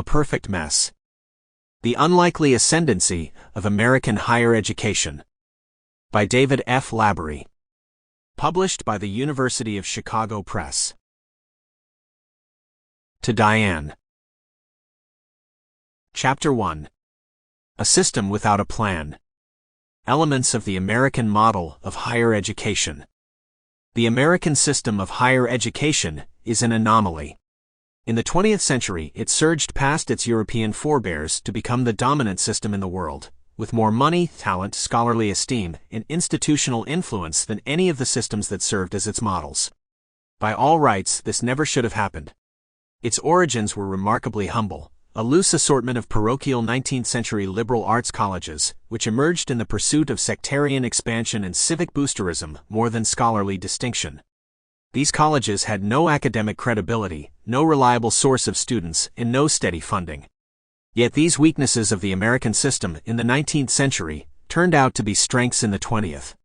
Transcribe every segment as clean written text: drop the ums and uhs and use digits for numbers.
Perfect Mess. The Unlikely Ascendancy of American Higher Education. By David F. Labaree. Published by the University of Chicago Press. To Diane. Chapter 1. A System Without a Plan. Elements of the American Model of Higher Education. The American system of higher education is an anomaly. In the 20th century, it surged past its European forebears to become the dominant system in the world, with more money, talent, scholarly esteem, and institutional influence than any of the systems that served as its models. By all rights, this never should have happened. Its origins were remarkably humble, a loose assortment of parochial 19th-century liberal arts colleges, which emerged in the pursuit of sectarian expansion and civic boosterism more than scholarly distinction. These colleges had no academic credibility, no reliable source of students, and no steady funding. Yet these weaknesses of the American system in the 19th century turned out to be strengths in the 20th.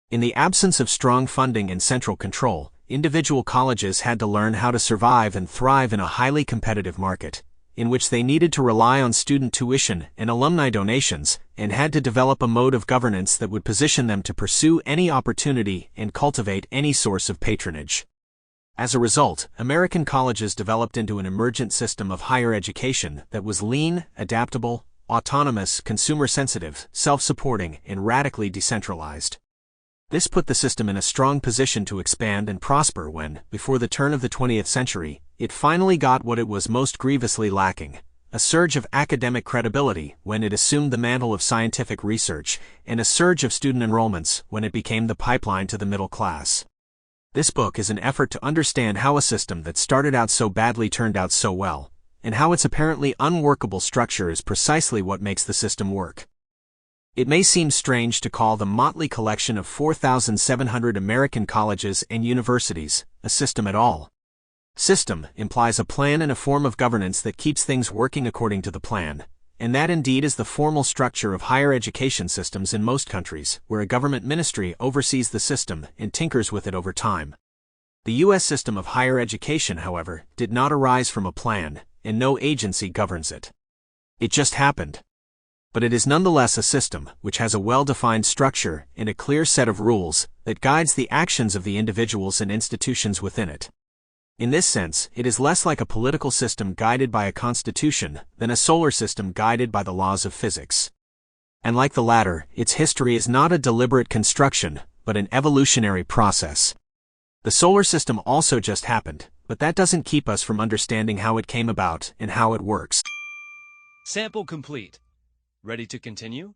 In the absence of strong funding and central control, individual colleges had to learn how to survive and thrive in a highly competitive market, in which they needed to rely on student tuition and alumni donations, and had to develop a mode of governance that would position them to pursue any opportunity and cultivate any source of patronage. As a result, American colleges developed into an emergent system of higher education that was lean, adaptable, autonomous, consumer-sensitive, self-supporting, and radically decentralized. This put the system in a strong position to expand and prosper when, before the turn of the 20th century, it finally got what it was most grievously lacking: a surge of academic credibility when it assumed the mantle of scientific research, and a surge of student enrollments when it became the pipeline to the middle class. This book is an effort to understand how a system that started out so badly turned out so well, and how its apparently unworkable structure is precisely what makes the system work. It may seem strange to call the motley collection of 4,700 American colleges and universities a system at all. System implies a plan and a form of governance that keeps things working according to the plan, and that indeed is the formal structure of higher education systems in most countries, where a government ministry oversees the system and tinkers with it over time. The U.S. system of higher education, however, did not arise from a plan, and no agency governs it. It just happened. But it is nonetheless a system which has a well-defined structure and a clear set of rules that guides the actions of the individuals and institutions within it. In this sense, it is less like a political system guided by a constitution than a solar system guided by the laws of physics. And like the latter, its history is not a deliberate construction, but an evolutionary process. The solar system also just happened, but that doesn't keep us from understanding how it came about and how it works. Sample complete. Ready to continue?